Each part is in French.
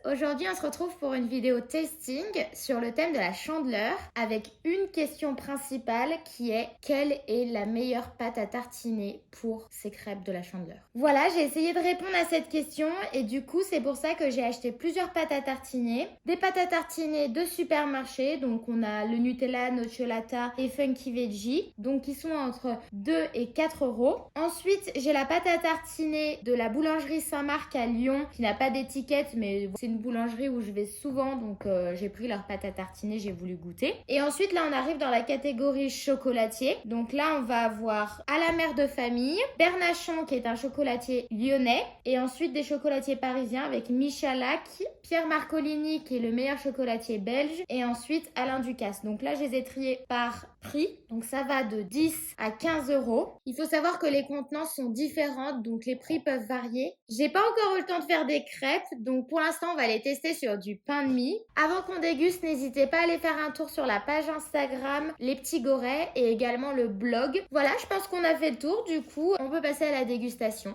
Aujourd'hui on se retrouve pour une vidéo testing sur le thème de la chandeleur avec une question principale qui est quelle est la meilleure pâte à tartiner pour ces crêpes de la chandeleur. Voilà, j'ai essayé de répondre à cette question et du coup c'est pour ça que j'ai acheté plusieurs pâtes à tartiner. Des pâtes à tartiner de supermarché, donc on a le Nutella, Nocciolata et Funky Veggie, donc qui sont entre 2 et 4 euros. Ensuite j'ai la pâte à tartiner de la boulangerie Saint-Marc à Lyon qui n'a pas d'étiquette mais c'est une boulangerie où je vais souvent donc j'ai pris leur pâte à tartiner, j'ai voulu goûter. Et ensuite là on arrive dans la catégorie chocolatier. Donc là on va avoir à la mère de famille, Bernachon qui est un chocolatier lyonnais et ensuite des chocolatiers parisiens avec Michalak, Pierre Marcolini qui est le meilleur chocolatier belge et ensuite Alain Ducasse. Donc là je les ai triés par prix, donc ça va de 10 à 15 euros. Il faut savoir que les contenances sont différentes donc les prix peuvent varier. J'ai pas encore eu le temps de faire des crêpes donc pour l'instant on va les tester sur du pain de mie. Avant qu'on déguste, n'hésitez pas à aller faire un tour sur la page Instagram Les Petits Gorets et également le blog. Voilà, je pense qu'on a fait le tour, du coup on peut passer à la dégustation.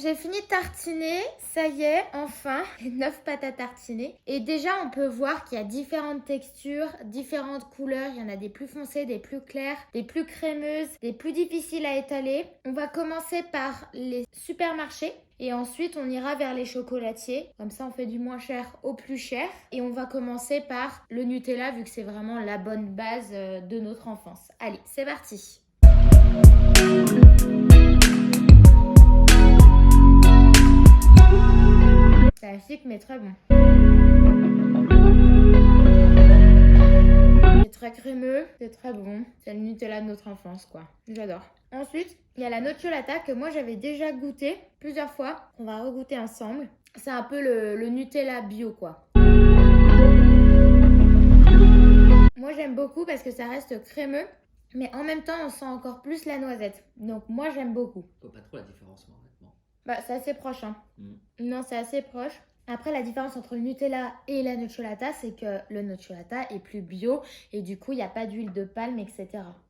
J'ai fini de tartiner, ça y est, enfin, les 9 pâtes à tartiner. Et déjà, on peut voir qu'il y a différentes textures, différentes couleurs. Il y en a des plus foncées, des plus claires, des plus crémeuses, des plus difficiles à étaler. On va commencer par les supermarchés. Et ensuite, on ira vers les chocolatiers. Comme ça, on fait du moins cher au plus cher. Et on va commencer par le Nutella, vu que c'est vraiment la bonne base de notre enfance. Allez, c'est parti! C'est classique mais très bon. C'est très crémeux, c'est très bon. C'est le Nutella de notre enfance quoi. J'adore. Ensuite, il y a la Nocciolata que moi j'avais déjà goûté plusieurs fois. On va regoûter ensemble. C'est un peu le Nutella bio quoi. Moi j'aime beaucoup parce que ça reste crémeux. Mais en même temps, on sent encore plus la noisette. Donc moi j'aime beaucoup. Je vois pas trop la différence moi honnêtement. Bah c'est assez proche hein. Non, c'est assez proche. Après, la différence entre le Nutella et la Nocciolata, c'est que le Nocciolata est plus bio et du coup, il n'y a pas d'huile de palme, etc.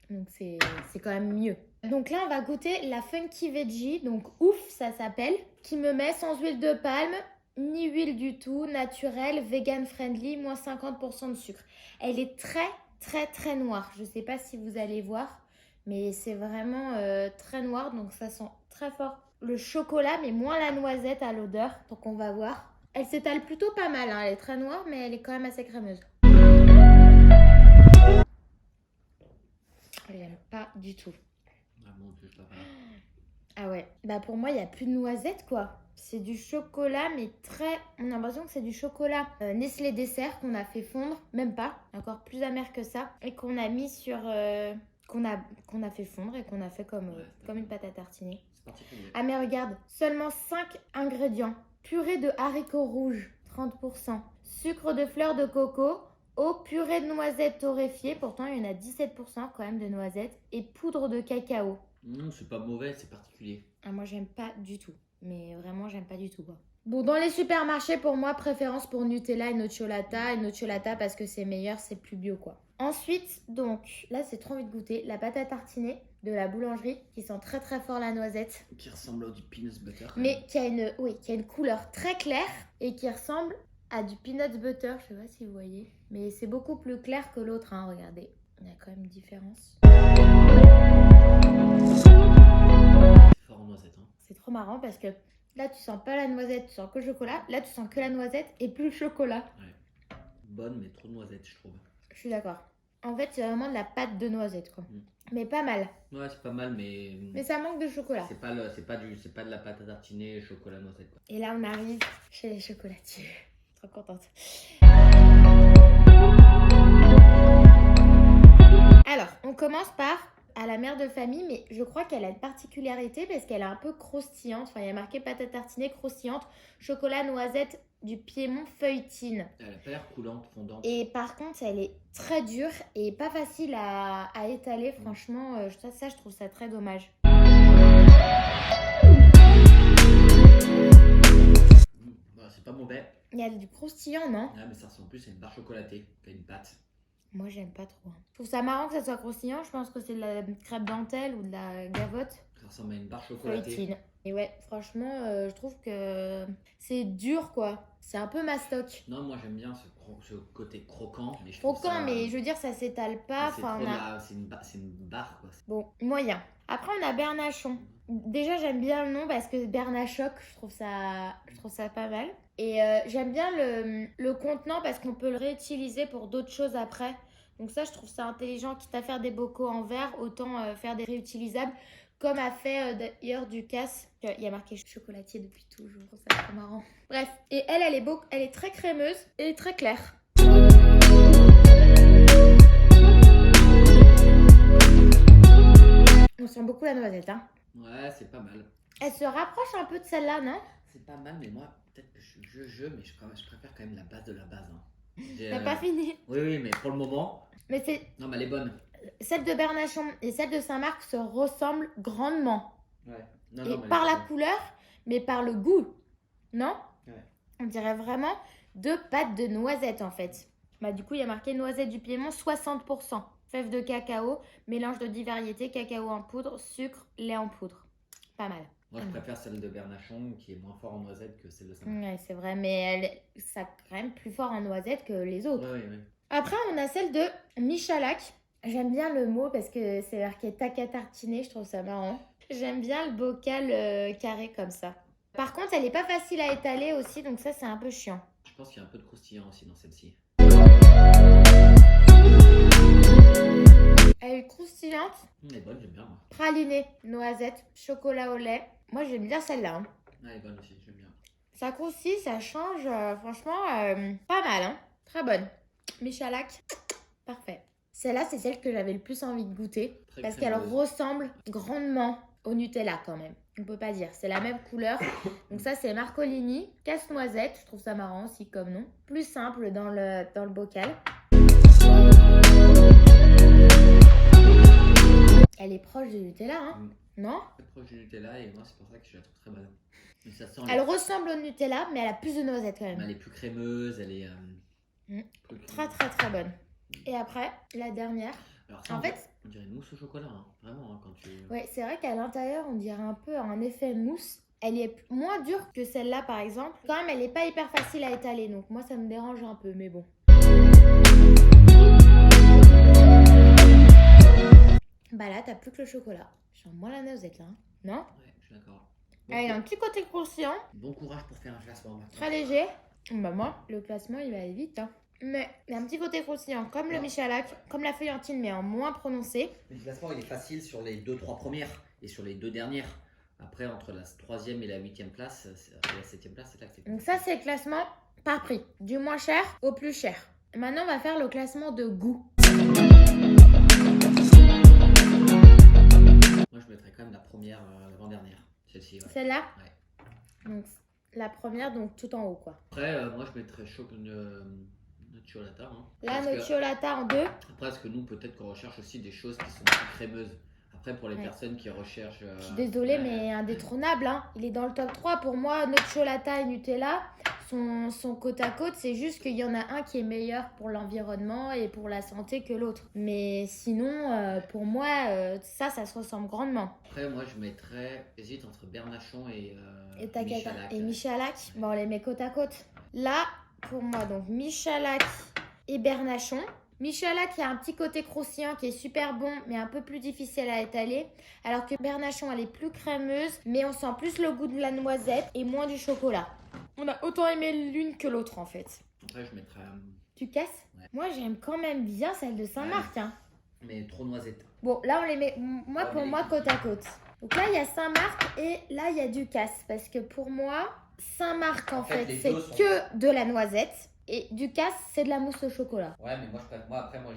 Donc, c'est quand même mieux. Donc là, on va goûter la Funky Veggie, donc ouf, ça s'appelle, qui me met sans huile de palme, ni huile du tout, naturelle, vegan friendly, moins 50% de sucre. Elle est très noire. Je ne sais pas si vous allez voir, mais c'est vraiment très noir, donc ça sent très fort le chocolat, mais moins la noisette à l'odeur. Donc on va voir. Elle s'étale plutôt pas mal, hein. Elle est très noire, mais elle est quand même assez crémeuse. Elle n'aime pas du tout. Ah mon dieu, je l'avais. Ah ouais, bah pour moi, il n'y a plus de noisette, quoi. C'est du chocolat, mais très... On a l'impression que c'est du chocolat Nestlé Dessert qu'on a fait fondre. Même pas, encore plus amer que ça. Et qu'on a mis sur... qu'on a fait fondre et qu'on a fait comme une pâte à tartiner. Ah mais regarde, seulement 5 ingrédients. Purée de haricots rouges, 30%. Sucre de fleur de coco. Eau, purée de noisettes torréfiée. Pourtant, il y en a 17% quand même de noisettes. Et poudre de cacao. Non, c'est pas mauvais, c'est particulier. Ah, moi, j'aime pas du tout. Mais vraiment, j'aime pas du tout quoi. Bon, dans les supermarchés, pour moi, préférence pour Nutella et Nocciolata. Et Nocciolata parce que c'est meilleur, c'est plus bio quoi. Ensuite, donc, là, c'est trop envie de goûter la pâte à tartiner de la boulangerie qui sent très fort la noisette. Qui ressemble à du peanut butter. Mais qui a une couleur très claire et qui ressemble à du peanut butter. Je sais pas si vous voyez. Mais c'est beaucoup plus clair que l'autre, hein, regardez. Il y a quand même une différence. C'est fort en noisette, hein. C'est trop marrant parce que là, tu sens pas la noisette, tu sens que le chocolat. Là, tu sens que la noisette et plus le chocolat. Ouais. Bonne, mais trop de noisettes, je trouve. Je suis d'accord. En fait, c'est vraiment de la pâte de noisette, quoi. Mais pas mal. Ouais, c'est pas mal, mais. Mais ça manque de chocolat. C'est pas de la pâte à tartiner chocolat noisette, quoi. Et là, on arrive chez les chocolatiers. Trop contente. Alors, on commence par à la mère de famille, mais je crois qu'elle a une particularité parce qu'elle est un peu croustillante. Enfin, il y a marqué pâte à tartiner croustillante, chocolat noisette du Piémont feuilletine. Elle a pas l'air coulante, fondante. Et par contre, elle est très dure et pas facile à étaler. Franchement, ça, je trouve ça très dommage. Bah, c'est pas mauvais. Il y a du croustillant, non? Ah, mais ça ressemble plus à une barre chocolatée qu'à une pâte. Moi, j'aime pas trop. Je trouve ça marrant que ça soit croustillant. Je pense que c'est de la crêpe dentelle ou de la gavotte. Ça ressemble à une barre chocolatée. Feuilletine. Et ouais, franchement, je trouve que c'est dur, quoi. C'est un peu mastoc. Non, moi j'aime bien ce côté croquant. Mais je trouve Croquant, ça... mais je veux dire, ça s'étale pas. c'est Enfin, trop on a... c'est une barre, quoi. Bon, moyen. Après, on a Bernachon. Déjà, j'aime bien le nom parce que Bernachoc, je trouve ça pas mal. Et j'aime bien le contenant parce qu'on peut le réutiliser pour d'autres choses après. Donc ça, je trouve ça intelligent. Quitte à faire des bocaux en verre, autant faire des réutilisables. Comme a fait d'ailleurs Ducasse. Il y a marqué chocolatier depuis toujours. C'est trop marrant. Bref. Et elle est très crémeuse et très claire. On sent beaucoup la noisette, hein. Ouais, c'est pas mal. Elle se rapproche un peu de celle-là, non? C'est pas mal, mais moi, peut-être que mais je préfère quand même la base de la base. Hein. T'as pas fini. Oui, mais pour le moment... Mais c'est... Non, mais elle est bonne. Celle de Bernachon et celle de Saint-Marc se ressemblent grandement. Ouais. Non, Et mais par la couleur, mais par le goût. Non? Ouais. On dirait vraiment deux pâtes de noisettes en fait. Bah, du coup, il y a marqué noisette du Piémont, 60%. Fèves de cacao, mélange de 10 variétés, cacao en poudre, sucre, lait en poudre. Pas mal. Moi, je préfère celle de Bernachon qui est moins fort en noisette que celle de Saint-Marc. Ouais, c'est vrai, mais ça quand même plus fort en noisette que les autres. Ouais. Après, on a celle de Michalak. J'aime bien le mot parce que c'est marqué tac à tartiner, je trouve ça marrant. J'aime bien le bocal carré comme ça. Par contre, elle est pas facile à étaler aussi, donc ça, c'est un peu chiant. Je pense qu'il y a un peu de croustillant aussi dans celle-ci. Elle est croustillante. Elle est bonne, j'aime bien. Moi. Pralinée, noisette, chocolat au lait. Moi, j'aime bien celle-là. Hein. Elle est bonne aussi, j'aime bien. Ça croustille, ça change. Franchement, pas mal. Hein. Très bonne. Michalak, parfait. Celle-là, c'est celle que j'avais le plus envie de goûter. Très parce qu'elle crémeuse. ressemble grandement au Nutella quand même. On peut pas dire. C'est la même couleur. Donc ça, c'est Marcolini. Casse-noisette. Je trouve ça marrant aussi comme nom. Plus simple dans le bocal. Elle est proche du Nutella, hein? Non? Elle est proche du Nutella et moi, c'est pour ça que je la trouve très bonne. Mais ça sent Elle ressemble au Nutella, mais elle a plus de noisettes quand même. Elle est plus crémeuse, elle est... plus Très très très bonne. Et après, la dernière. Alors ça, En fait, on dirait une mousse au chocolat, hein. Vraiment, hein, quand tu... ouais, c'est vrai qu'à l'intérieur, on dirait un peu un effet mousse. Elle est moins dure que celle-là, par exemple. Quand même, elle n'est pas hyper facile à étaler, donc moi, ça me dérange un peu, mais bon. Bah là, t'as plus que le chocolat. Je sens moins la noisette, là. Hein. Non? Ouais, je suis d'accord. Bon, Elle a un petit côté croustillant, bon courage pour faire un classement maintenant. très léger. Bah moi, le classement, il va aller vite, hein. Mais il y a un petit côté croustillant, comme le Michalak, comme la feuillantine, mais en moins prononcé. Le classement, il est facile sur les 2-3 premières et sur les 2 dernières. Après, entre la 3e et la 8e place, la 7e place, c'est là que c'est Donc ça, c'est le classement par prix, du moins cher au plus cher. Maintenant, on va faire le classement de goût. Moi, je mettrais quand même la première, l'avant-dernière. Celle-ci, ouais. Celle-là? Ouais. Donc, la première, donc tout en haut, quoi. Après, moi, je mettrais nocciolata. Hein. La Parce que- nocciolata en deux. Après, parce que nous, peut-être qu'on recherche aussi des choses qui sont plus crémeuses. Après, pour les Ouais. personnes qui recherchent... Je suis désolée, mais indétrônable, hein. Il est dans le top 3. Pour moi, nocciolata et Nutella sont côte à côte. C'est juste qu'il y en a un qui est meilleur pour l'environnement et pour la santé que l'autre. Mais sinon, pour moi, ça se ressemble grandement. Après, moi, je mettrais... J'hésite entre Bernachon et Michalak. Michalak. Et Michalak, bon, on les met côte à côte. Là, pour moi, donc Michalak et Bernachon. Michalak, il y a un petit côté croustillant qui est super bon, mais un peu plus difficile à étaler. Alors que Bernachon, elle est plus crémeuse, mais on sent plus le goût de la noisette et moins du chocolat. On a autant aimé l'une que l'autre, en fait. Après, je mettrais... Tu casses? Ouais. Moi, j'aime quand même bien celle de Saint-Marc. Hein. mais trop noisette. Bon, là, on les met, Ouais, pour mais- moi, côte à côte. Donc là, il y a Saint-Marc et là, il y a Ducasse. Parce que pour moi, Saint-Marc, en En fait, fait, les c'est deux sont- que de la noisette. Et Ducasse, c'est de la mousse au chocolat. Ouais, mais moi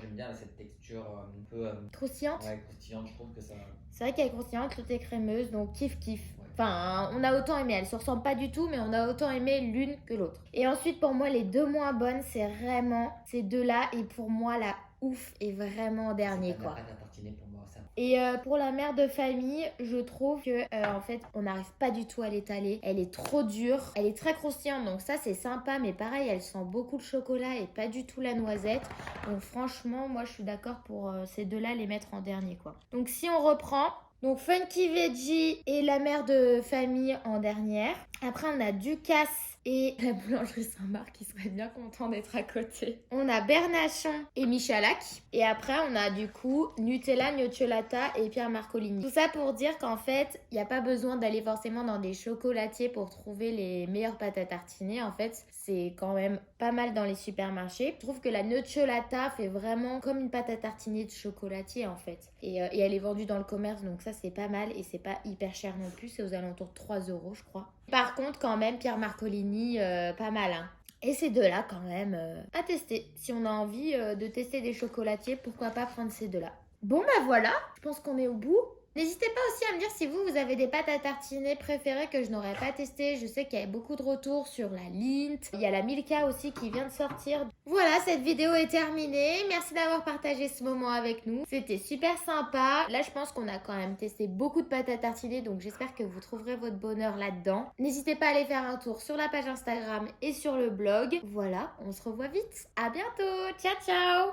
j'aime bien cette texture un peu Croustillante. ouais, croustillante. Je trouve que ça. C'est vrai qu'elle est croustillante, l'autre est crémeuse, donc kiff. Ouais. Enfin, on a autant aimé. Elles se ressemblent pas du tout, mais on a autant aimé l'une que l'autre. Et ensuite, pour moi, les deux moins bonnes, c'est vraiment ces deux-là. Et pour moi, la ouf est vraiment en dernier, C'est quoi. la pâte à tartiner pour moi, ça. Et pour la mère de famille, je trouve que en fait, on n'arrive pas du tout à l'étaler. Elle est trop dure, elle est très croustillante, donc ça c'est sympa, mais pareil, elle sent beaucoup le chocolat et pas du tout la noisette. Donc franchement, moi je suis d'accord pour ces deux-là les mettre en dernier, quoi. Donc si on reprend, donc Funky Veggie et la mère de famille en dernière. Après on a Ducasse et la boulangerie Saint-Marc qui serait bien content d'être à côté. On a Bernachon et Michalak. Et après, on a du coup Nutella, Nocciolata et Pierre Marcolini. Tout ça pour dire qu'en fait, il n'y a pas besoin d'aller forcément dans des chocolatiers pour trouver les meilleures pâtes à tartiner. En fait, c'est quand même pas mal dans les supermarchés. Je trouve que la Nocciolata fait vraiment comme une pâte à tartiner de chocolatier en fait. Et elle est vendue dans le commerce, donc ça c'est pas mal et c'est pas hyper cher non plus. C'est aux alentours de 3 €, je crois. Par contre, quand même, Pierre Marcolini, pas mal, hein. Et ces deux-là, quand même, à tester. Si on a envie de tester des chocolatiers, pourquoi pas prendre ces deux-là. Bon, bah voilà, je pense qu'on est au bout. N'hésitez pas aussi à me dire si vous avez des pâtes à tartiner préférées que je n'aurais pas testées. Je sais qu'il y a beaucoup de retours sur la Lindt. Il y a la Milka aussi qui vient de sortir. Voilà, cette vidéo est terminée. Merci d'avoir partagé ce moment avec nous. C'était super sympa. Là, je pense qu'on a quand même testé beaucoup de pâtes à tartiner. Donc, j'espère que vous trouverez votre bonheur là-dedans. N'hésitez pas à aller faire un tour sur la page Instagram et sur le blog. Voilà, on se revoit vite. À bientôt. Ciao, ciao.